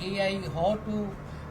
AI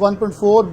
1.4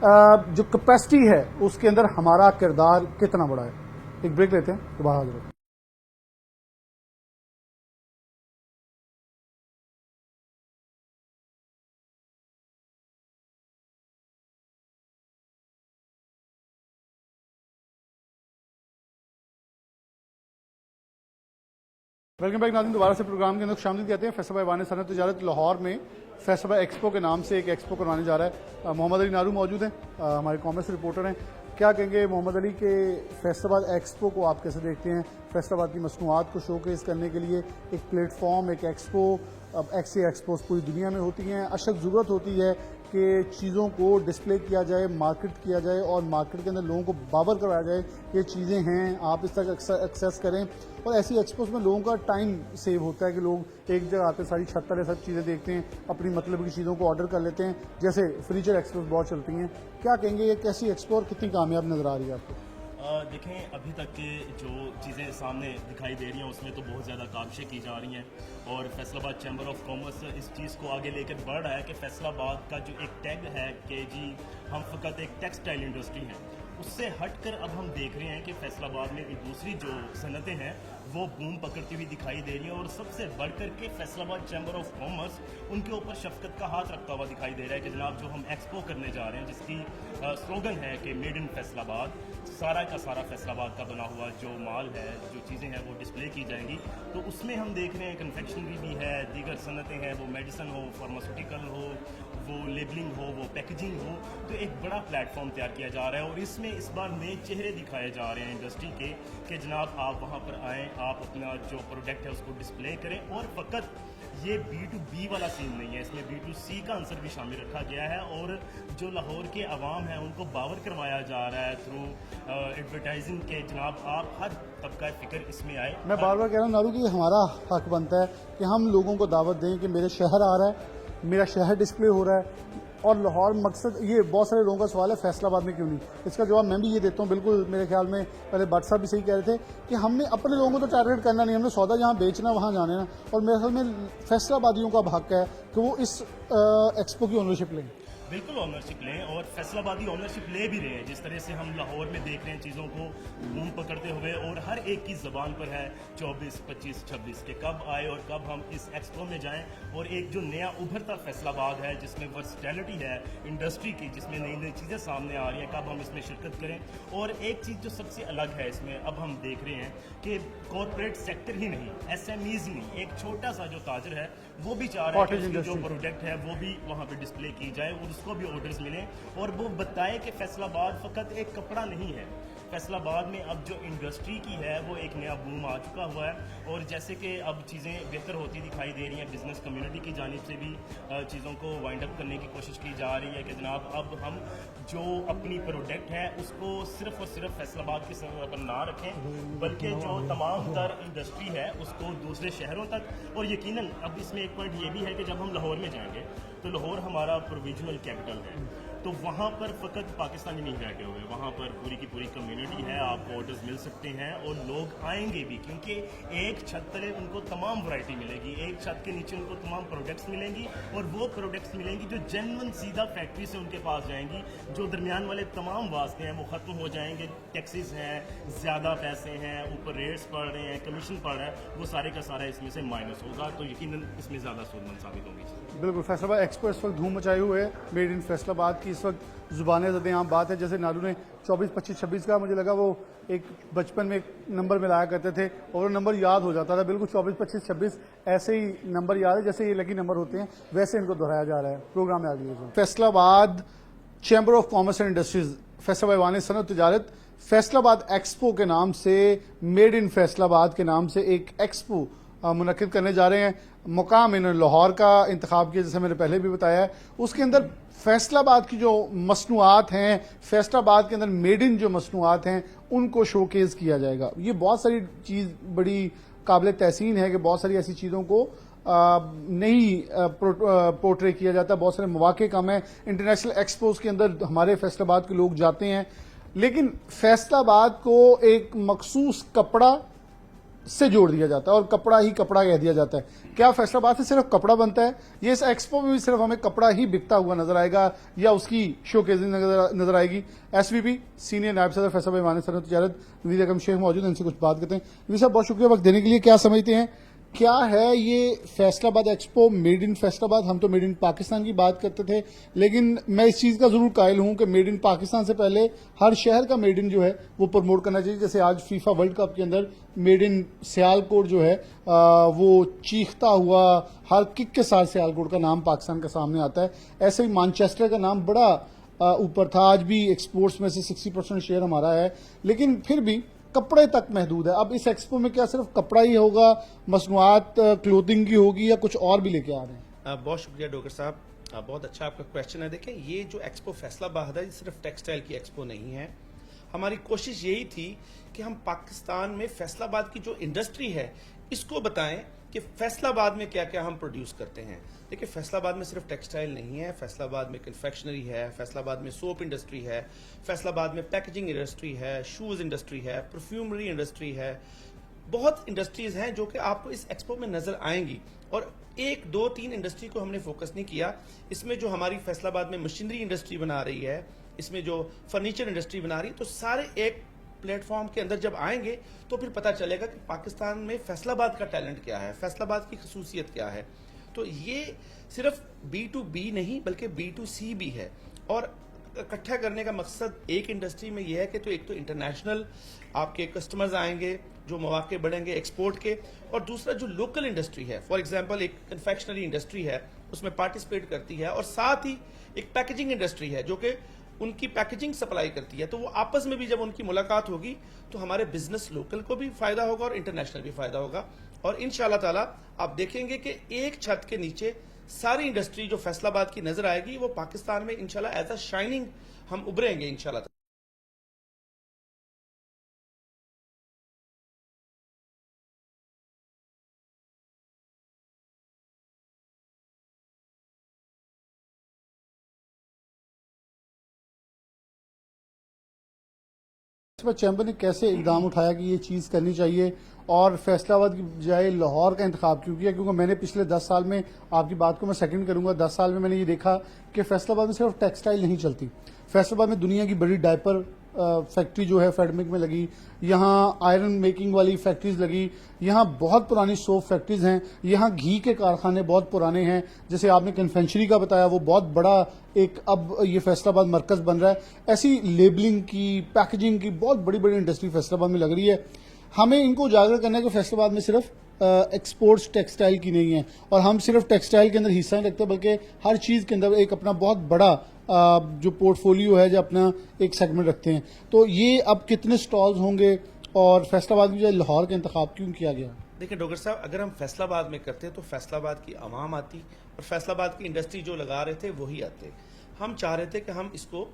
جو capacity ہے اس کے اندر ہمارا کردار کتنا بڑا ہے. ایک بریک لیتے ہیں دوبارہ حاضر ہوتے ہیں. ویلکم بیک ناظرین، دوبارہ سے پروگرام کے اندر خوش آمدید کہتے ہیں. فیصل بھائی ایوان صنعت تجارت لاہور میں فیصل بھائی ایکسپو کے نام سے ایک ایکسپو کروانے جا رہا ہے. محمد علی نارو موجود ہیں، ہمارے کامرس رپورٹر ہیں. کیا کہیں گے محمد علی کہ فیصل آباد ایکسپو کو آپ کیسے دیکھتے ہیں؟ فیصل آباد کی مصنوعات کو شو کیس کرنے کے لیے ایک پلیٹ فارم، ایک ایکسپو، اب ایکسی ایکسپوز پوری دنیا میں ہوتی ہیں. اشد ضرورت ہوتی ہے کہ چیزوں کو ڈسپلے کیا جائے، مارکیٹ کیا جائے اور مارکیٹ کے اندر لوگوں کو باور کروایا جائے کہ یہ چیزیں ہیں، آپ اس تک ایکسیس کریں. اور ایسی ایکسپوز میں لوگوں کا ٹائم سیو ہوتا ہے کہ لوگ ایک جگہ آتے ساری چھت تلے سب چیزیں دیکھتے ہیں، اپنی مطلب کی چیزوں کو آرڈر کر لیتے ہیں، جیسے فرنیچر ایکسپوز بہت چلتی ہیں. کیا کہیں گے یہ کیسی ایکسپو اور کتنی کامیاب نظر آ رہی ہے آپ کو؟ دیکھیں، ابھی تک کے جو چیزیں سامنے دکھائی دے رہی ہیں اس میں تو بہت زیادہ کاوشیں کی جا رہی ہیں، اور فیصل آباد چیمبر آف کامرس اس چیز کو آگے لے کر بڑھ رہا ہے کہ فیصل آباد کا جو ایک ٹیگ ہے کہ جی ہم فقط ایک ٹیکسٹائل انڈسٹری ہیں، اس سے ہٹ کر اب ہم دیکھ رہے ہیں کہ فیصل آباد میں دوسری جو صنعتیں ہیں وہ بوم پکڑتی ہوئی دکھائی دے رہی ہیں. اور سب سے بڑھ کر کے فیصل آباد چیمبر آف کامرس ان کے اوپر شفقت کا ہاتھ رکھتا ہوا دکھائی دے رہا ہے کہ جناب جو ہم ایکسپو کرنے جا رہے ہیں جس کی سلوگن ہے کہ میڈ ان فیصل آباد، سارا کا سارا فیصل آباد کا بنا ہوا جو مال ہے، جو چیزیں ہیں وہ ڈسپلے کی جائیں گی. تو اس میں ہم دیکھ رہے ہیں کنفیکشنری بھی ہے، دیگر صنعتیں ہیں، وہ میڈیسن ہو، فارماسیوٹیکل ہو، وہ لیبلنگ ہو، وہ پیکیجنگ ہو. تو ایک بڑا پلیٹ فارم تیار کیا جا رہا ہے اور اس میں اس بار نئے چہرے دکھائے جا رہے ہیں انڈسٹری کے کہ جناب آپ وہاں پر آئیں، آپ اپنا جو پروڈکٹ ہے اس کو ڈسپلے کریں. اور فقط یہ B2B والا سین نہیں ہے، اس میں B2C کا عنصر بھی شامل رکھا گیا ہے. اور جو لاہور کے عوام ہیں ان کو باور کروایا جا رہا ہے تھرو ایڈورٹائزنگ کے جناب آپ ہر طبقہ فکر اس میں آئے. میں بار بار کہہ رہا ہوں نارو کہ ہمارا حق بنتا ہے کہ ہم لوگوں کو دعوت دیں کہ میرے شہر آ رہا ہے، میرا شہر ڈسپلے ہو رہا ہے. اور لاہور مقصد یہ بہت سارے لوگوں کا سوال ہے فیصل آباد میں کیوں نہیں. اس کا جواب میں بھی یہ دیتا ہوں. بالکل میرے خیال میں پہلے بٹ صاحب بھی صحیح کہہ رہے تھے کہ ہم نے اپنے لوگوں کو تو ٹارگیٹ کرنا نہیں، ہم نے سودا جہاں بیچنا وہاں جانے نا. اور میرے خیال میں فیصل آبادیوں کا حق ہے کہ وہ اس ایکسپو کی اونرشپ لیں. بالکل اونرشپ لیں، اور فیصل آبادی اونرشپ لے بھی رہے ہیں. جس طرح سے ہم لاہور میں دیکھ رہے ہیں چیزوں کو بوم پکڑتے ہوئے، اور ہر ایک کی زبان پر ہے 24، 25، 26 کہ کب آئے اور کب ہم اس ایکسپو میں جائیں. اور ایک جو نیا ابھرتا فیصل آباد ہے جس میں ورسٹیلٹی ہے انڈسٹری کی، جس میں نئی نئی چیزیں سامنے آ رہی ہیں، کب ہم اس میں شرکت کریں. اور ایک چیز جو سب سے الگ ہے اس میں اب ہم دیکھ رہے ہیں کہ کارپوریٹ سیکٹر ہی نہیں، SMEs نہیں، ایک چھوٹا سا جو تاجر ہے وہ بھی چاہ رہا ہے کہ اس کی جو پروڈکٹ ہے وہ بھی وہاں پہ ڈسپلے کی جائے اور اس کو بھی آرڈرز ملیں، اور وہ بتائے کہ فیصل آباد فقط ایک کپڑا نہیں ہے. فیصل آباد میں اب جو انڈسٹری کی ہے وہ ایک نیا بوم آ چکا ہوا ہے. اور جیسے کہ اب چیزیں بہتر ہوتی دکھائی دے رہی ہیں، بزنس کمیونٹی کی جانب سے بھی چیزوں کو وائنڈ اپ کرنے کی کوشش کی جا رہی ہے کہ جناب اب ہم جو اپنی پروڈکٹ ہے اس کو صرف اور صرف فیصل آباد کی سطح پر نہ رکھیں، بلکہ جو تمام تر انڈسٹری ہے اس کو دوسرے شہروں تک. اور یقیناً اب اس میں ایک پوائنٹ یہ بھی ہے کہ جب ہم لاہور میں جائیں گے تو لاہور ہمارا پروویژنل کیپٹل ہے، تو وہاں پر فقط پاکستانی نہیں بیٹھے ہوئے، وہاں پر پوری کی پوری کمیونٹی ہے. آپ کو آرڈرز مل سکتے ہیں اور لوگ آئیں گے بھی، کیونکہ ایک چھت تلے ان کو تمام ورائٹی ملے گی، ایک چھت کے نیچے ان کو تمام پروڈکٹس ملیں گی، اور وہ پروڈکٹس ملیں گی جو جینون سیدھا فیکٹری سے ان کے پاس جائیں گی. جو درمیان والے تمام واسطے ہیں وہ ختم ہو جائیں گے. ٹیکسز ہیں، زیادہ پیسے ہیں، اوپر ریٹس پڑ رہے ہیں، کمیشن پڑ رہا ہے، وہ سارے کا سارا اس میں سے مائنس ہوگا. تو یقیناً اس میں زیادہ سود مند ثابت ہوگی. بالکل فیصل آباد ایکسپو اس وقت دھوم مچائے ہوئے ہے. میڈ ان فیصل آباد کی اس وقت زبانیں زدیں عام بات ہے. جیسے نالو نے 24، 25، 26 کا مجھے لگا وہ ایک بچپن میں ایک نمبر ملایا کرتے تھے اور وہ نمبر یاد ہو جاتا تھا. بالکل 24، 25، 26 ایسے ہی نمبر یاد ہے جیسے یہ لکی نمبر ہوتے ہیں، ویسے ان کو دہرایا جا رہا ہے. پروگرام میں آگے فیصل آباد chamber of commerce and industries, Faisal آباد ایوان صنعت تجارت فیصل آباد ایکسپو کے نام سے، میڈ ان فیصل آباد کے نام سے ایک ایکسپو منعقد کرنے جا رہے ہیں. مقام انہوں نے لاہور کا انتخاب کیا جیسے میں نے پہلے بھی بتایا ہے. اس کے اندر فیصل آباد کی جو مصنوعات ہیں، فیصل آباد کے اندر میڈ ان جو مصنوعات ہیں ان کو شو کیس کیا جائے گا. یہ بہت ساری چیز بڑی قابل تحسین ہے کہ بہت ساری ایسی چیزوں کو نہیں پورٹرے کیا جاتا. بہت سارے مواقع کم ہیں. انٹرنیشنل ایکسپوز کے اندر ہمارے فیصل آباد کے لوگ جاتے ہیں، لیکن فیصل آباد کو ایک مخصوص کپڑا سے جوڑ دیا جاتا ہے اور کپڑا ہی کپڑا کہہ دیا جاتا ہے. کیا فیصل آباد سے صرف کپڑا بنتا ہے؟ یہ اس ایکسپو میں بھی صرف ہمیں کپڑا ہی بکتا ہوا نظر آئے گا یا اس کی شو کیسنگ نظر آئے گی؟ ایس وی پی سینئر نائب صدر فیصل بھائی ایوان صنعت و تجارت نوید اکرم شیخ موجود ہیں، ان سے کچھ بات کرتے ہیں. نوید صاحب بہت شکریہ وقت دینے کے لیے. کیا سمجھتے ہیں کیا ہے یہ فیصل آباد ایکسپو؟ میڈ ان فیصل آباد، ہم تو میڈ ان پاکستان کی بات کرتے تھے، لیکن میں اس چیز کا ضرور قائل ہوں کہ میڈ ان پاکستان سے پہلے ہر شہر کا میڈ ان جو ہے وہ پروموٹ کرنا چاہیے. جیسے آج فیفا ورلڈ کپ کے اندر میڈ ان سیالکوٹ جو ہے وہ چیختا ہوا ہر کک کے ساتھ سیالکوٹ کا نام پاکستان کے سامنے آتا ہے. ایسے ہی مانچسٹر کا نام بڑا اوپر تھا. آج بھی ایکسپورٹس میں سے 60% شیئر ہمارا ہے، لیکن پھر بھی کپڑے تک محدود ہے. اب اس ایکسپو میں کیا صرف کپڑا ہی ہوگا، مصنوعات کلوتھنگ کی ہوگی، یا کچھ اور بھی لے کے آ رہے ہیں؟ بہت شکریہ ڈاکٹر صاحب، بہت اچھا آپ کا کویشچن ہے. دیکھیں یہ جو ایکسپو فیصل آباد ہے یہ صرف ٹیکسٹائل کی ایکسپو نہیں ہے. ہماری کوشش یہی تھی کہ ہم پاکستان میں فیصل آباد کی جو انڈسٹری ہے اس کو بتائیں کہ فیصل آباد میں کیا کیا ہم پروڈیوس کرتے ہیں. دیکھیں فیصل آباد میں صرف ٹیکسٹائل نہیں ہے، فیصل آباد میں کنفیکشنری ہے، فیصل آباد میں سوپ انڈسٹری ہے، فیصل آباد میں پیکیجنگ انڈسٹری ہے، شوز انڈسٹری ہے، پرفیومری انڈسٹری ہے. بہت انڈسٹریز ہیں جو کہ آپ کو اس ایکسپو میں نظر آئیں گی. اور 1 2 3 انڈسٹری کو ہم نے فوکس نہیں کیا. اس میں جو ہماری فیصل آباد میں مشینری انڈسٹری بنا رہی ہے، اس میں جو فرنیچر انڈسٹری بنا رہی ہے، تو سارے ایک پلیٹ فارم کے اندر جب آئیں گے تو پھر پتہ چلے گا کہ پاکستان میں فیصل آباد کا ٹیلنٹ کیا ہے، فیصل آباد کی خصوصیت کیا ہے. تو یہ صرف B2B نہیں بلکہ B2C بھی ہے. اور اکٹھا کرنے کا مقصد ایک انڈسٹری میں یہ ہے کہ تو ایک تو انٹرنیشنل آپ کے کسٹمرز آئیں گے جو مواقع بڑھیں گے ایکسپورٹ کے، اور دوسرا جو لوکل انڈسٹری ہے، فار ایگزامپل ایک کنفیکشنری انڈسٹری ہے اس میں پارٹیسپیٹ کرتی ہے، اور ساتھ ہی ایک پیکیجنگ انڈسٹری ہے جو کہ ان کی پیکیجنگ سپلائی کرتی ہے. تو وہ آپس میں بھی جب ان کی ملاقات ہوگی تو ہمارے بزنس لوکل کو بھی فائدہ ہوگا اور انٹرنیشنل بھی فائدہ ہوگا. اور انشاءاللہ تعالی آپ دیکھیں گے کہ ایک چھت کے نیچے ساری انڈسٹری جو فیصل آباد کی نظر آئے گی وہ پاکستان میں انشاءاللہ ایز اے شائننگ ہم ابھریں گے انشاءاللہ. چیمبر نے کیسے اقدام اٹھایا کہ یہ چیز کرنی چاہیے اور فیصل آباد کی بجائے لاہور کا انتخاب کیوں کیا؟ کیونکہ میں نے پچھلے 10 سال میں، آپ کی بات کو میں سیکنڈ کروں گا، 10 سال میں نے یہ دیکھا کہ فیصل آباد میں صرف ٹیکسٹائل نہیں چلتی. فیصل آباد میں دنیا کی بڑی ڈائپر فیکٹری جو ہے فیڈمک میں لگی، یہاں آئرن میکنگ والی فیکٹریز لگی، یہاں بہت پرانی سوپ فیکٹریز ہیں، یہاں گھی کے کارخانے بہت پرانے ہیں. جیسے آپ نے کنفیکشنری کا بتایا وہ بہت بڑا ایک اب یہ فیصل آباد مرکز بن رہا ہے. ایسی لیبلنگ کی، پیکیجنگ کی بہت بڑی بڑی انڈسٹری فیصل آباد میں لگ رہی ہے. ہمیں ان کو اجاگر کرنا ہے کہ فیصل آباد میں صرف ایکسپورٹس ٹیکسٹائل کی نہیں ہے، اور ہم صرف ٹیکسٹائل کے اندر حصہ نہیں رکھتے بلکہ ہر چیز کے اندر ایک اپنا بہت بڑا جو پورٹ فولیو ہے جو اپنا ایک سیگمنٹ رکھتے ہیں. تو یہ اب کتنے سٹالز ہوں گے اور فیصل آباد کی بجائے لاہور کا انتخاب کیوں کیا گیا؟ دیکھیں ڈاکٹر صاحب، اگر ہم فیصل آباد میں کرتے تو فیصل آباد کی عوام آتی اور فیصل آباد کی انڈسٹری جو لگا رہے تھے وہی آتے. ہم چاہ رہے تھے کہ ہم اس کو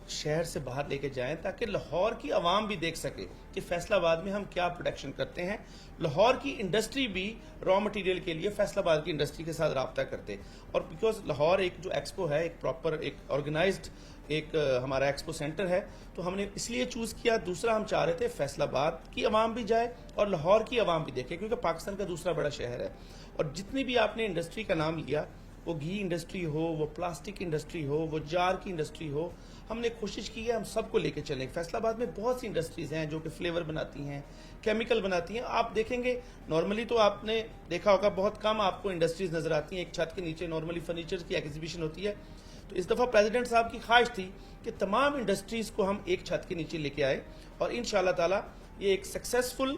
شہر سے باہر لے کے جائیں تاکہ لاہور کی عوام بھی دیکھ سکے کہ فیصل آباد میں ہم کیا پروڈکشن کرتے ہیں. لاہور کی انڈسٹری بھی را مٹیریل کے لیے فیصل آباد کی انڈسٹری کے ساتھ رابطہ کرتے. اور بیکاز لاہور ایک جو ایکسپو ہے ایک پراپر ایک آرگنائزڈ ایک ہمارا ایکسپو سینٹر ہے، تو ہم نے اس لیے چوز کیا. دوسرا ہم چاہ رہے تھے فیصل آباد کی عوام بھی جائے اور لاہور کی عوام بھی دیکھے، کیونکہ پاکستان کا دوسرا بڑا شہر ہے. اور جتنی بھی آپ نے انڈسٹری کا نام لیا، وہ گھی انڈسٹری ہو، وہ پلاسٹک انڈسٹری ہو، وہ جار کی انڈسٹری ہو، ہم نے کوشش کی ہے ہم سب کو لے کے چلیں. فیصل آباد میں بہت سی انڈسٹریز ہیں جو کہ فلیور بناتی ہیں، کیمیکل بناتی ہیں. آپ دیکھیں گے نارملی تو آپ نے دیکھا ہوگا بہت کم آپ کو انڈسٹریز نظر آتی ہیں. ایک چھت کے نیچے نارملی فرنیچر کی ایگزیبیشن ہوتی ہے. تو اس دفعہ پریزیڈنٹ صاحب کی خواہش تھی کہ تمام انڈسٹریز کو ہم ایک چھت کے نیچے لے کے آئے، اور انشاءاللہ تعالی یہ ایک سکسیسفل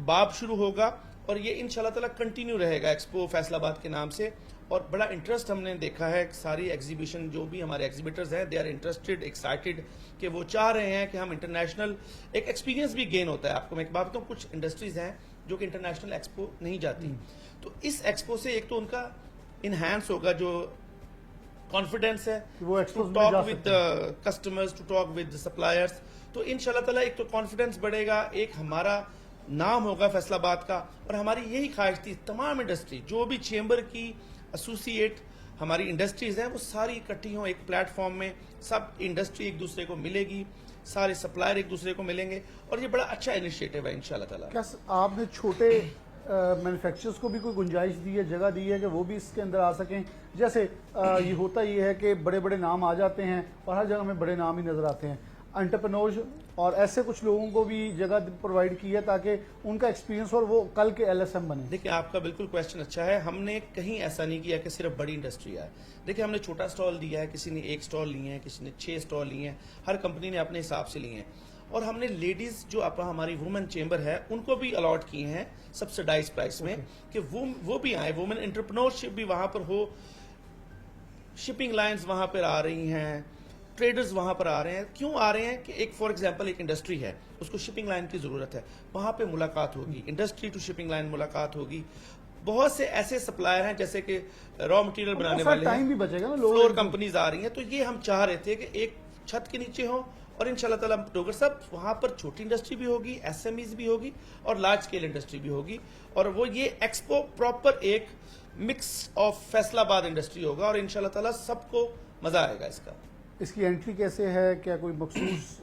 باب شروع ہوگا اور یہ انشاءاللہ تعالی کنٹینیو رہے گا ایکسپو فیصل آباد کے نام سے. اور بڑا انٹرسٹ ہم نے دیکھا ہے، ساری ایگزیبیشن جو بھی ہمارے ایگزیبیٹرز ہیں دے آر انٹرسٹڈ، ایکسائٹڈ، کہ وہ چاہ رہے ہیں کہ ہم انٹرنیشنل ایک ایکسپیرینس بھی گین ہوتا ہے. آپ کو میں ایک بات بتاؤں، کچھ انڈسٹریز ہیں جو کہ انٹرنیشنل ایکسپو نہیں جاتی، تو اس ایکسپو سے ایک تو ان کا انہینس ہوگا جو کانفیڈینس ہے to talk with customers, to talk with suppliers. تو انشاءاللہ تعالیٰ ایک تو کانفیڈینس بڑھے گا، ایک ہمارا نام ہوگا فیصل آباد کا. اور ہماری یہی خواہش تھی تمام انڈسٹری جو بھی چیمبر کی ایسوسیٹ ہماری انڈسٹریز ہیں وہ ساری اکٹھی ہوں ایک پلیٹ فارم میں، سب انڈسٹری ایک دوسرے کو ملے گی، سارے سپلائر ایک دوسرے کو ملیں گے اور یہ بڑا اچھا انیشیٹو ہے انشاءاللہ تعالیٰ. کیا آپ نے چھوٹے مینوفیکچررز کو بھی کوئی گنجائش دی ہے, جگہ دی ہے کہ وہ بھی اس کے اندر آ سکیں؟ جیسے یہ ہوتا یہ ہے کہ بڑے بڑے نام آ جاتے ہیں اور ہر جگہ میں بڑے نام ہی نظر آتے ہیں. انٹرپرنورز اور ایسے کچھ لوگوں کو بھی جگہ پرووائڈ کی ہے تاکہ ان کا ایکسپیرینس اور وہ کل کے LSM بنے. دیکھیں آپ کا بالکل کویشچن اچھا ہے. ہم نے کہیں ایسا نہیں کیا کہ صرف بڑی انڈسٹری آئے. دیکھیں ہم نے چھوٹا سٹال دیا ہے, کسی نے 1 سٹال لیے ہیں, کسی نے 6 سٹال لیے ہیں, ہر کمپنی نے اپنے حساب سے لیے ہیں. اور ہم نے لیڈیز جو ہماری وومن چیمبر ہے ان کو بھی الاٹ کیے ہیں سبسڈائز پرائس میں کہ وہ بھی آئیں. وومن انٹرپرنورشپ بھی وہاں پر ہو, شپنگ لائنز وہاں پر آ رہی ہیں, ٹریڈرز وہاں پر آ رہے ہیں. کیوں آ رہے ہیں کہ ایک فار ایگزامپل ایک انڈسٹری ہے, اس کو شپنگ لائن کی ضرورت ہے, وہاں پہ ملاقات ہوگی, انڈسٹری ٹو شپنگ لائن ملاقات ہوگی. بہت سے ایسے سپلائر ہیں جیسے کہ را مٹیریل بنانے والے ٹائم بھی بچے گا نا, فلور کمپنیز آ رہی ہیں. تو یہ ہم چاہ رہے تھے کہ ایک چھت کے نیچے ہوں اور انشاءاللہ تعالیٰ ڈوگر صاحب وہاں پر چھوٹی انڈسٹری بھی ہوگی, SMEز بھی ہوگی اور لارج اسکیل انڈسٹری بھی ہوگی. اور وہ یہ ایکسپو پراپر ایک مکس آف فیصل آباد انڈسٹری ہوگا اور انشاءاللہ تعالیٰ سب کو مزہ آئے گا اس کا. اس کی انٹری کیسے ہے؟ کیا کوئی مخصوص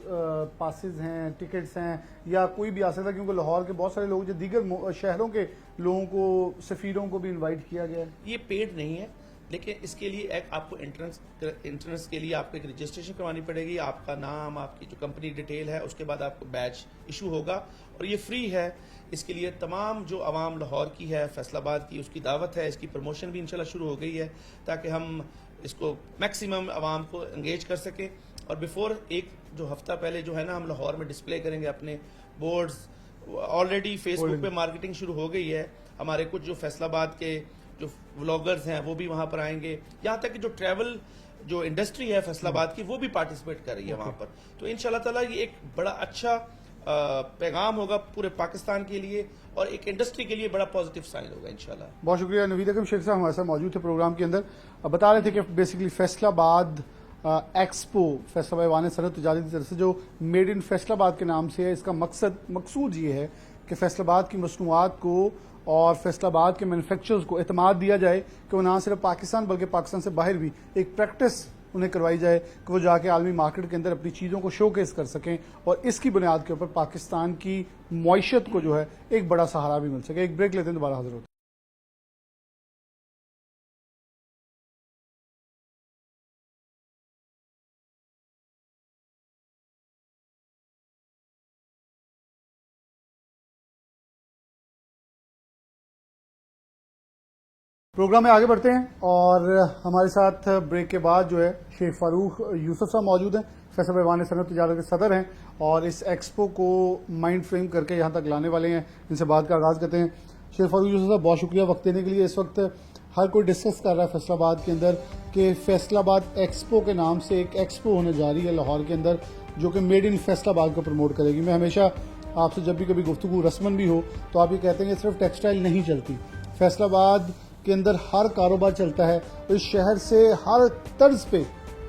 پاسز ہیں, ٹکٹس ہیں, یا کوئی بھی آ سکتا ہے؟ کیونکہ لاہور کے بہت سارے لوگ جو دیگر شہروں کے لوگوں کو, سفیروں کو بھی انوائٹ کیا گیا ہے. یہ پیڈ نہیں ہے لیکن اس کے لیے ایک آپ کو انٹرنس کے لیے آپ کو ایک رجسٹریشن کروانی پڑے گی. آپ کا نام, آپ کی جو کمپنی ڈیٹیل ہے, اس کے بعد آپ کو بیچ ایشو ہوگا اور یہ فری ہے. اس کے لیے تمام جو عوام لاہور کی ہے, فیصل آباد کی, اس کی دعوت ہے. اس کی پروموشن بھی انشاءاللہ شروع ہو گئی ہے تاکہ ہم اس کو میکسیمم عوام کو انگیج کر سکیں. اور بیفور ایک جو ہفتہ پہلے جو ہے نا ہم لاہور میں ڈسپلے کریں گے اپنے بورڈز. آلریڈی فیس بک پہ مارکیٹنگ شروع ہو گئی ہے. ہمارے کچھ جو فیصل آباد کے جو ولاگرز ہیں وہ بھی وہاں پر آئیں گے. یہاں تک کہ جو ٹریول جو انڈسٹری ہے فیصل آباد کی وہ بھی پارٹیسپیٹ کر رہی ہے وہاں پر. تو انشاءاللہ تعالیٰ یہ ایک بڑا اچھا پیغام ہوگا پورے پاکستان کے لیے اور ایک انڈسٹری کے لیے بڑا پازیٹیو سائن ہوگا انشاءاللہ. بہت شکریہ. نوید اکرم شیخ صاحب ہمارے ساتھ موجود تھے پروگرام کے اندر. بتا رہے تھے کہ بیسیکلی فیصل آباد ایکسپو, فیصل آباد ایوان صنعت تجارت کی طرف سے جو میڈ ان فیصل آباد کے نام سے ہے, اس کا مقصود یہ ہے کہ فیصل آباد کی مصنوعات کو اور فیصل آباد کے مینوفیکچررز کو اعتماد دیا جائے کہ وہ نہ صرف پاکستان بلکہ پاکستان سے باہر بھی ایک پریکٹس انہیں کروائی جائے کہ وہ جا کے عالمی مارکیٹ کے اندر اپنی چیزوں کو شو کیس کر سکیں اور اس کی بنیاد کے اوپر پاکستان کی معیشت کو جو ہے ایک بڑا سہارا بھی مل سکے. ایک بریک لیتے ہیں, دوبارہ حاضر ہوتے ہیں. پروگرام میں آگے بڑھتے ہیں اور ہمارے ساتھ بریک کے بعد جو ہے شیخ فاروق یوسف صاحب موجود ہیں, فیصل آباد ایوان صنعت تجارت کے صدر ہیں اور اس ایکسپو کو مائنڈ فریم کر کے یہاں تک لانے والے ہیں. ان سے بات کا آغاز کرتے ہیں. شیخ فاروق یوسف صاحب بہت شکریہ وقت دینے کے لیے. اس وقت ہر کوئی ڈسکس کر رہا ہے فیصل آباد کے اندر کہ فیصل آباد ایکسپو کے نام سے ایک ایکسپو ہونے جا رہی ہے لاہور کے اندر جو کہ میڈ ان فیصل آباد کو پروموٹ کرے گی. میں ہمیشہ آپ سے جب بھی کبھی گفتگو رسمن بھی ہو تو آپ یہ کہتے ہیں کہ صرف ٹیکسٹائل نہیں چلتی, فیصل آباد کے اندر ہر کاروبار چلتا ہے. اس شہر سے ہر طرز پہ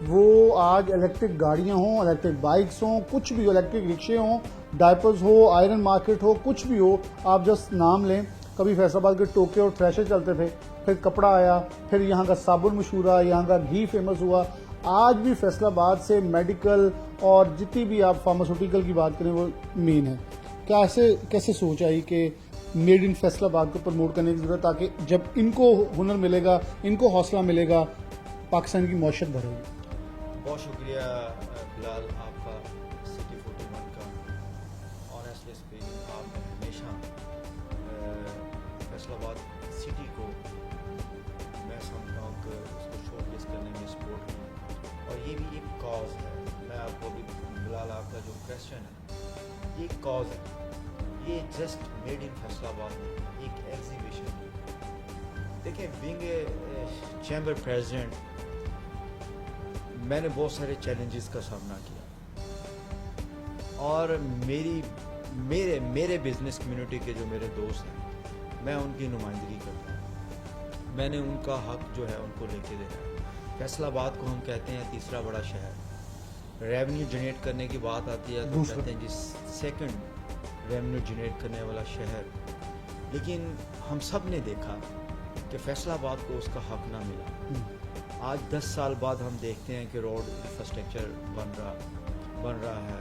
وہ آج الیکٹرک گاڑیاں ہوں, الیکٹرک بائکس ہوں, کچھ بھی ہو, الیکٹرک رکشے ہوں, ڈائپرز ہو, آئرن مارکیٹ ہو, کچھ بھی ہو, آپ جسٹ نام لیں. کبھی فیصل آباد کے ٹوکے اور تھریشر چلتے تھے, پھر کپڑا آیا, پھر یہاں کا صابن مشہور ہوا, یہاں کا گھی فیمس ہوا. آج بھی فیصل آباد سے میڈیکل اور جتنی بھی آپ فارماسیوٹیکل کی بات کریں وہ مین ہے. کیا ایسے کیسے سوچ آئی کہ میڈ ان فیصل آباد کو پروموٹ کرنے کی ضرورت تاکہ جب ان کو ہنر ملے گا, ان کو حوصلہ ملے گا, پاکستان کی معیشت بڑھے گی. بہت شکریہ بلال آپ کا, سٹی 41 کا. آنیسٹلی اسپیکنگ آپ نے ہمیشہ فیصل آباد سٹی کو میں سمجھتا ہوں کہ اس کو شو کیس کرنے میں سپورٹ کروں اور یہ بھی ایک کاز ہے. میں آپ کو بھی بلال آپ کا جو کویسچن ہے یہ ایک کاز ہے, یہ جسٹ میڈ ان فیصل آباد میں ایک ایگزیبیشن ہے. دیکھیں بینگ اے چیمبر پریزیڈنٹ میں نے بہت سارے چیلنجز کا سامنا کیا اور میرے بزنس کمیونٹی کے جو میرے دوست ہیں میں ان کی نمائندگی کرتا ہوں. میں نے ان کا حق جو ہے ان کو لے کے دینا ہے. فیصل آباد کو ہم کہتے ہیں تیسرا بڑا شہر. ریونیو جنریٹ کرنے کی بات آتی ہے تو کہتے ہیں جی سیکنڈ ریونیو جنریٹ کرنے والا شہر. لیکن ہم سب نے دیکھا کہ فیصل آباد کو اس کا حق نہ ملا. آج 10 سال بعد ہم دیکھتے ہیں کہ روڈ انفراسٹرکچر بن رہا ہے,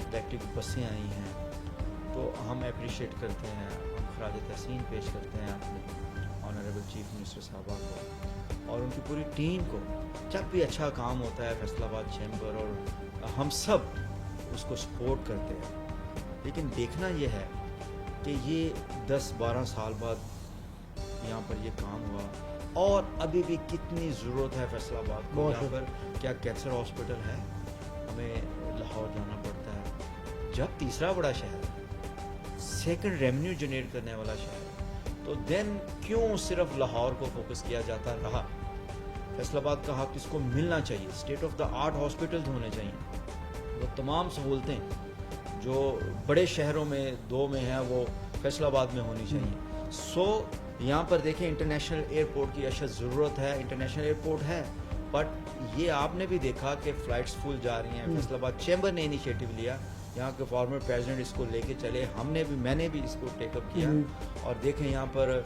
الیکٹرک بسیں آئی ہیں, تو ہم اپریشیٹ کرتے ہیں, ہم خراج تحسین پیش کرتے ہیں اپنے آنریبل چیف منسٹر صاحبہ کو اور ان کی پوری ٹیم کو. جب بھی اچھا کام ہوتا ہے فیصل آباد چیمبر اور ہم سب اس کو سپورٹ کرتے ہیں. لیکن دیکھنا یہ ہے کہ یہ 10-12 سال بعد یہاں پر یہ کام ہوا اور ابھی بھی کتنی ضرورت ہے فیصل آباد کو. یہاں پر کیا کینسر ہاسپٹل ہے, ہمیں لاہور جانا پڑتا ہے. جب تیسرا بڑا شہر ہے, سیکنڈ ریونیو جنریٹ کرنے والا شہر ہے, تو دین کیوں صرف لاہور کو فوکس کیا جاتا رہا؟ فیصل آباد کا حق اس کو ملنا چاہیے. State of the art hospitals ہونے چاہیے. وہ تمام سہولتیں جو بڑے شہروں میں 2 میں ہیں وہ فیصل آباد میں ہونی چاہیے. سو یہاں پر دیکھیں انٹرنیشنل ایئرپورٹ کی اشد ضرورت ہے. انٹرنیشنل ایئرپورٹ ہے بٹ یہ آپ نے بھی دیکھا کہ فلائٹس فل جا رہی ہیں. فیصل آباد چیمبر نے انیشیٹو لیا, یہاں کے فارمر پریزیڈنٹ اس کو لے کے چلے, میں نے بھی اس کو ٹیک اپ کیا. اور دیکھیں یہاں پر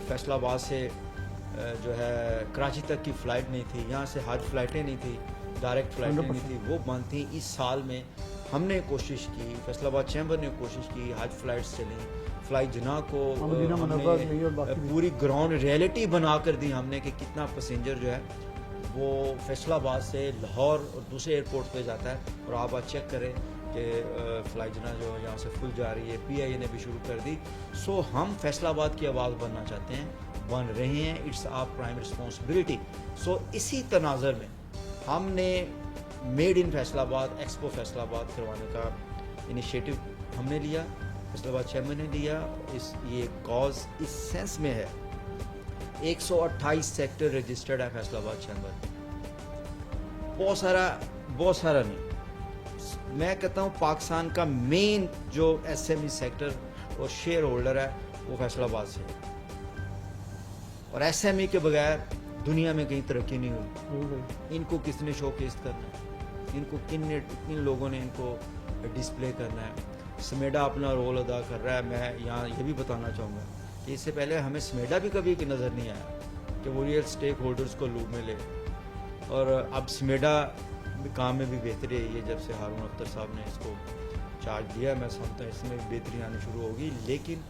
فیصل آباد سے جو ہے کراچی تک کی فلائٹ نہیں تھی, یہاں سے حج فلائٹیں نہیں تھی, ڈائریکٹ فلائٹیں نہیں تھی, وہ بند تھیں. اس سال میں ہم نے کوشش کی, فیصل آباد چیمبر نے کوشش کی, حج فلائٹس چلیں. فلائی جناح کو ہم نے پوری گراؤنڈ ریئلٹی بنا کر دی ہم نے کہ کتنا پیسنجر جو ہے وہ فیصل آباد سے لاہور اور دوسرے ایئرپورٹ پہ جاتا ہے. اور آپ چیک کریں کہ فلائی جناح جو یہاں سے فل جا رہی ہے. PIA نے بھی شروع کر دی. سو ہم فیصل آباد کی آواز بننا چاہتے ہیں, بن رہے ہیں. It's our prime responsibility. So اسی تناظر میں ہم نے میڈ ان فیصل آباد ایکسپو فیصل آباد کروانے کا انیشیٹو ہم نے لیا, فیصل آباد چیمبر نے لیا. یہ کاز اس سینس میں ہے 128 سیکٹر رجسٹرڈ ہے فیصل آباد چیمبر. بہت سارا نہیں, میں کہتا ہوں پاکستان کا مین جو SME سیکٹر اور شیئر ہولڈر ہے وہ فیصل آباد سے ہے. اور SME کے بغیر دنیا میں کہیں ترقی نہیں ہوئی. ان کو کس نے شو کیس کرنا ہے, ان کو کن لوگوں نے ان کو ڈسپلے کرنا ہے. سمیڈا اپنا رول ادا کر رہا ہے. میں یہاں یہ بھی بتانا چاہوں گا کہ اس سے پہلے ہمیں سمیڈا بھی کبھی نظر نہیں آیا کہ وہ ریئل اسٹیک ہولڈرز کو لوپ میں لے. اور اب سمیڈا کام میں بھی بہتری ہے جب سے ہارون اختر صاحب نے اس کو چارج دیا. میں سمجھتا ہوں اس میں بہتری آنی شروع ہوگی. لیکن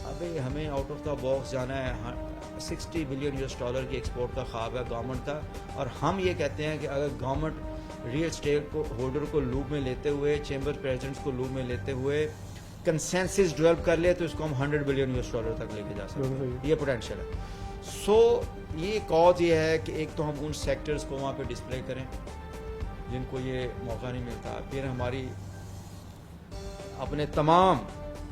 اب ہمیں آؤٹ آف دا باکس جانا ہے. $60 بلین کی ایکسپورٹ کا خواب ہے گورنمنٹ کا, اور ہم یہ کہتے ہیں کہ اگر گورنمنٹ ریئل اسٹیٹ ہولڈر کو لوپ میں لیتے ہوئے, چیمبر پریزیڈنٹس کو لوپ میں لیتے ہوئے کنسنسس ڈیولپ کر لے تو اس کو ہم $100 بلین تک لے کے جا سکتے ہیں. یہ پوٹینشیل ہے. سو یہ کاز یہ ہے کہ ایک تو ہم ان سیکٹرز کو وہاں پہ ڈسپلے کریں جن کو یہ موقع نہیں ملتا. پھر ہماری اپنے تمام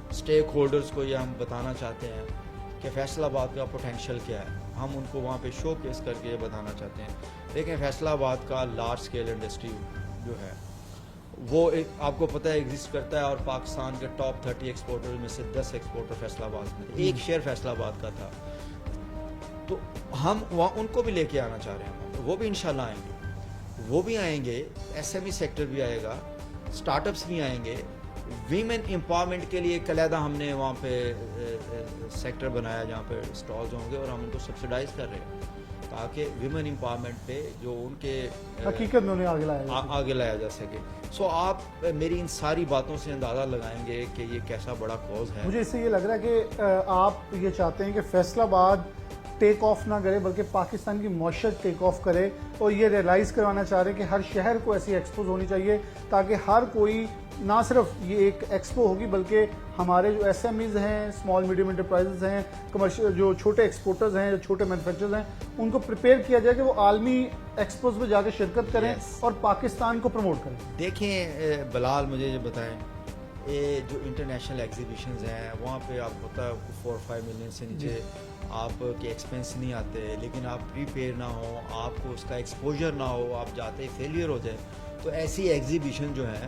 اسٹیک ہولڈرز کو یہ ہم بتانا چاہتے ہیں کہ فیصل آباد کا پوٹینشیل کیا ہے. ہم ان کو وہاں پہ شو کیس کر کے یہ بتانا چاہتے ہیں. لیکن فیصل آباد کا لارج اسکیل انڈسٹری جو ہے وہ آپ کو پتہ ہے ایگزسٹ کرتا ہے, اور پاکستان کے ٹاپ 30 ایکسپورٹر میں سے 10 ایکسپورٹر فیصل آباد میں تھے. ایک شیئر فیصل آباد کا تھا. تو ہم وہاں ان کو بھی لے کے آنا چاہ رہے ہیں. وہ بھی انشاءاللہ آئیں گے, وہ بھی آئیں گے. SME سیکٹر بھی آئے گا, اسٹارٹ اپس بھی آئیں گے. ویمن امپاورمنٹ کے لیے علیحدہ ہم نے وہاں پہ سیکٹر بنایا جہاں پہ اسٹالز ہوں گے, اور ہم ان کو سبسڈائز کر رہے ہیں تاکہ ویمن امپاورمنٹ پہ جو ان کے حقیقت میں انہیں آگے لایا جا سکے. سو آپ میری ان ساری باتوں سے اندازہ لگائیں گے کہ یہ کیسا بڑا کاز ہے. مجھے اس سے یہ لگ رہا ہے کہ آپ یہ چاہتے ہیں کہ فیصل آباد ٹیک آف نہ کرے بلکہ پاکستان کی معیشت ٹیک آف کرے, اور یہ ریئلائز کروانا چاہ رہے ہیں کہ ہر شہر کو ایسی ایکسپوز ہونی چاہیے تاکہ ہر کوئی, نہ صرف یہ ایک ایکسپو ہوگی بلکہ ہمارے جو SMEs ہیں, اسمال میڈیم انٹرپرائزز ہیں, کمرشل جو چھوٹے ایکسپورٹرز ہیں, جو چھوٹے مینوفیکچرز ہیں, ان کو پریپیئر کیا جائے کہ وہ عالمی ایکسپوز میں جا کے شرکت کریں اور پاکستان کو پروموٹ کریں. دیکھیں بلال, مجھے یہ بتائیں, یہ جو انٹرنیشنل ایگزیبیشنز ہیں وہاں پہ آپ پتہ ہے 4-5 ملین سے نیچے آپ کے ایکسپینس نہیں آتے. لیکن آپ پریپیئر نہ ہو, آپ کو اس کا ایکسپوجر نہ ہو, آپ جاتے فیلئر ہو جائے, تو ایسی ایگزیبیشن جو ہے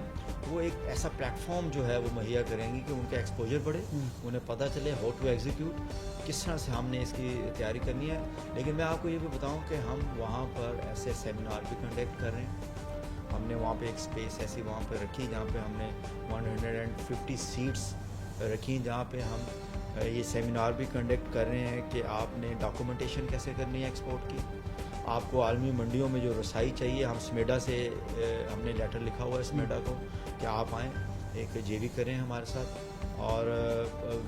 وہ ایک ایسا پلیٹ فارم جو ہے وہ مہیا کریں گی کہ ان کا ایکسپوجر بڑھے, انہیں پتہ چلے ہاؤ ٹو ایگزیکیوٹ, کس طرح سے ہم نے اس کی تیاری کرنی ہے. لیکن میں آپ کو یہ بھی بتاؤں کہ ہم وہاں پر ایسے سیمینار بھی کنڈکٹ کر رہے ہیں. ہم نے وہاں پہ ایک اسپیس ایسی وہاں پہ رکھی جہاں پہ ہم نے 150 سیٹس رکھی, جہاں پہ ہم یہ سیمینار بھی کنڈکٹ کر رہے ہیں کہ آپ نے ڈاکومنٹیشن کیسے کرنی ہے ایکسپورٹ کی, آپ کو عالمی منڈیوں میں جو رسائی چاہیے، ہم سمیڈا سے ہم نے لیٹر لکھا ہوا ہے سمیڈا کو کہ آپ آئیں، ایک جے وی کریں ہمارے ساتھ، اور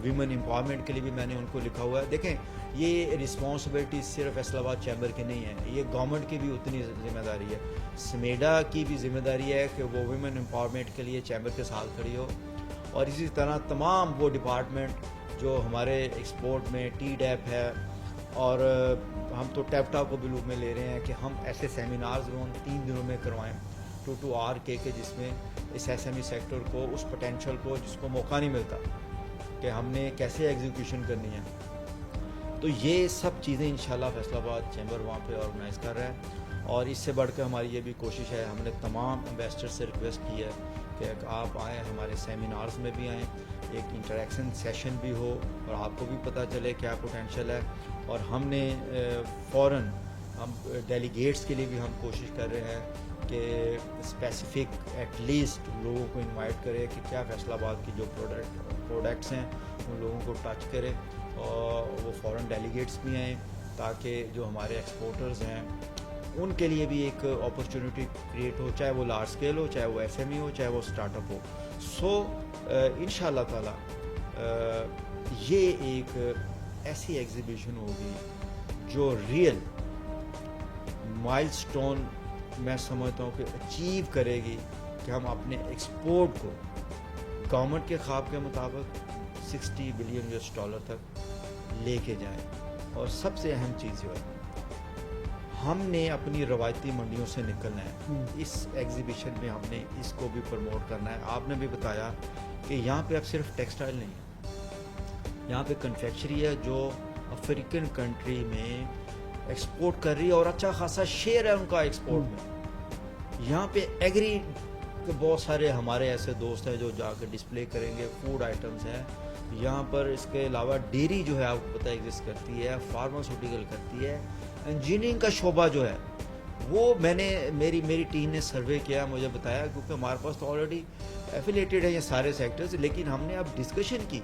ویمن امپاورمنٹ کے لیے بھی میں نے ان کو لکھا ہوا ہے. دیکھیں یہ رسپانسبلٹی صرف فیصل آباد چیمبر کی نہیں ہے، یہ گورنمنٹ کی بھی اتنی ذمہ داری ہے. سمیڈا کی بھی ذمہ داری ہے کہ وہ ویمن امپاورمنٹ کے لیے چیمبر کے ساتھ کھڑی ہو، اور اسی طرح تمام وہ ڈپارٹمنٹ جو ہمارے ایکسپورٹ میں ٹی ڈیپ ہے، اور ہم تو ٹیپٹا کو بھی لوپ میں لے رہے ہیں کہ ہم ایسے سیمینارز 3 دنوں میں کروائیں ٹو آر کے جس میں اس ایس ایم ای سیکٹر کو اس پوٹینشیل کو جس کو موقع نہیں ملتا کہ ہم نے کیسے ایگزیکیوشن کرنی ہے. تو یہ سب چیزیں انشاءاللہ فیصل آباد چیمبر وہاں پہ آرگنائز کر رہا ہے. اور اس سے بڑھ کے ہماری یہ بھی کوشش ہے، ہم نے تمام انویسٹر سے ریکویسٹ کی ہے کہ آپ آئیں، ہمارے سیمینارز میں بھی آئیں، ایک انٹریکشن سیشن بھی ہو اور آپ کو بھی پتہ چلے کیا پوٹینشیل ہے. اور ہم نے فوراً ہم ڈیلیگیٹس کے لیے بھی ہم کوشش کر رہے ہیں کہ اسپیسیفک ایٹ لیسٹ لوگوں کو انوائٹ کرے کہ کیا فیصل آباد کی جو پروڈکٹس ہیں ان لوگوں کو ٹچ کرے، اور وہ فورن ڈیلیگیٹس بھی آئیں تاکہ جو ہمارے ایکسپورٹرز ہیں ان کے لیے بھی ایک اپرچونٹی کریٹ ہو، چاہے وہ لارج اسکیل ہو، چاہے وہ ایس ایم ای ہو، چاہے وہ اسٹارٹ اپ ہو. سو انشاءاللہ تعالی یہ ایک ایسی ایگزیبیشن ہوگی جو ریئل مائل سٹون میں سمجھتا ہوں کہ اچیو کرے گی کہ ہم اپنے ایکسپورٹ کو گورنمنٹ کے خواب کے مطابق $60 بلین تک لے کے جائیں. اور سب سے اہم چیز جو ہے، ہم نے اپنی روایتی منڈیوں سے نکلنا ہے. اس ایگزیبیشن میں ہم نے اس کو بھی پروموٹ کرنا ہے. آپ نے بھی بتایا کہ یہاں پہ اب صرف ٹیکسٹائل نہیں ہے، یہاں پہ کنفیکچری ہے جو افریقن کنٹری میں ایکسپورٹ کر رہی ہے اور اچھا خاصا شیئر ہے ان کا ایکسپورٹ میں. یہاں پہ ایگری کے بہت سارے ہمارے ایسے دوست ہیں جو جا کے ڈسپلے کریں گے، فوڈ آئٹمس ہیں یہاں پر. اس کے علاوہ ڈیری جو ہے آپ کو پتہ ایگزسٹ کرتی ہے، فارماسیوٹیکل کرتی ہے، انجینئرنگ کا شعبہ جو ہے وہ میری ٹیم نے سروے کیا، مجھے بتایا، کیونکہ ہمارے پاس تو آلریڈی ایفیلیٹڈ ہے یہ سارے سیکٹرز، لیکن ہم نے اب ڈسکشن کی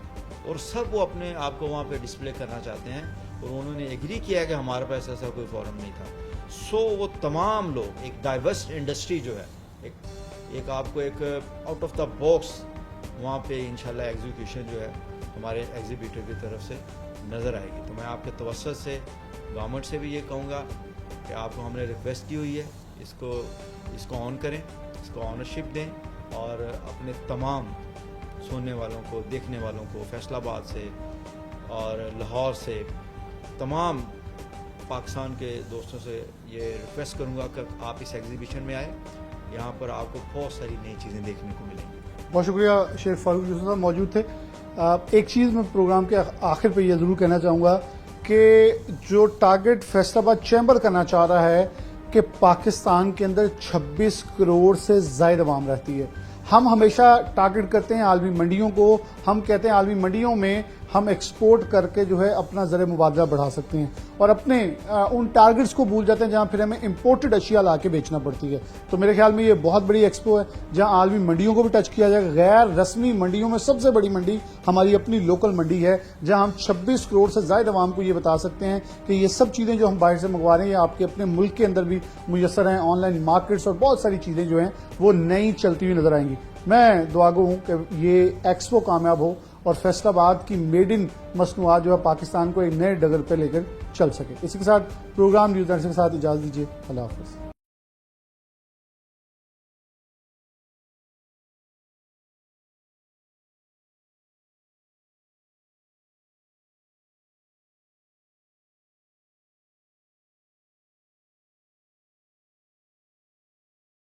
اور سب وہ اپنے آپ کو وہاں پہ ڈسپلے کرنا چاہتے ہیں، اور انہوں نے ایگری کیا کہ ہمارے پاس ایسا کوئی فورم نہیں تھا. سو وہ تمام لوگ ایک ڈائیورس انڈسٹری جو ہے، ایک آپ کو ایک آؤٹ آف دا باکس وہاں پہ انشاءاللہ ایگزیکیوشن جو ہے ہمارے ایگزیبیٹر کی طرف سے نظر آئے گی. تو میں آپ کے توسط سے گورنمنٹ سے بھی یہ کہوں گا کہ آپ کو ہم نے ریکویسٹ کی ہوئی ہے، اس کو آن کریں، اس کو آنرشپ دیں، اور اپنے تمام سننے والوں کو، دیکھنے والوں کو فیصل آباد سے اور لاہور سے، تمام پاکستان کے دوستوں سے یہ ریکویسٹ کروں گا کہ آپ اس ایگزیبیشن میں آئیں. یہاں پر آپ کو بہت ساری نئی چیزیں دیکھنے کو ملیں گی. بہت شکریہ شیخ فاروق یوسف صاحب موجود تھے. ایک چیز میں پروگرام کے آخر پہ یہ ضرور کہنا چاہوں گا کہ جو ٹارگٹ فیصل آباد چیمبر کرنا چاہ رہا ہے کہ پاکستان کے اندر 26 کروڑ سے زائد عوام رہتی ہے. ہم ہمیشہ ٹارگٹ کرتے ہیں عالمی منڈیوں کو. ہم کہتے ہیں عالمی منڈیوں میں ہم ایکسپورٹ کر کے جو ہے اپنا زر مبادلہ بڑھا سکتے ہیں، اور اپنے ان ٹارگٹس کو بھول جاتے ہیں جہاں پھر ہمیں امپورٹڈ اشیاء لا کے بیچنا پڑتی ہے. تو میرے خیال میں یہ بہت بڑی ایکسپو ہے جہاں عالمی منڈیوں کو بھی ٹچ کیا جائے گا. غیر رسمی منڈیوں میں سب سے بڑی منڈی ہماری اپنی لوکل منڈی ہے، جہاں ہم 26 کروڑ سے زائد عوام کو یہ بتا سکتے ہیں کہ یہ سب چیزیں جو ہم باہر سے منگوا رہے ہیں یہ آپ کے اپنے ملک کے اندر بھی میسر ہیں. آن لائن مارکیٹس اور بہت ساری چیزیں جو ہیں وہ نئی چلتی ہوئی نظر آئیں گی. میں دعا گو ہوں کہ یہ ایکسپو کامیاب ہو اور فیصل آباد کی میڈ ان مصنوعات جو ہے پاکستان کو ایک نئے ڈگر پہ لے کر چل سکے. اسی کے ساتھ پروگرام نیوز نیٹ کے ساتھ اجازت دیجیے. اللہ حافظ.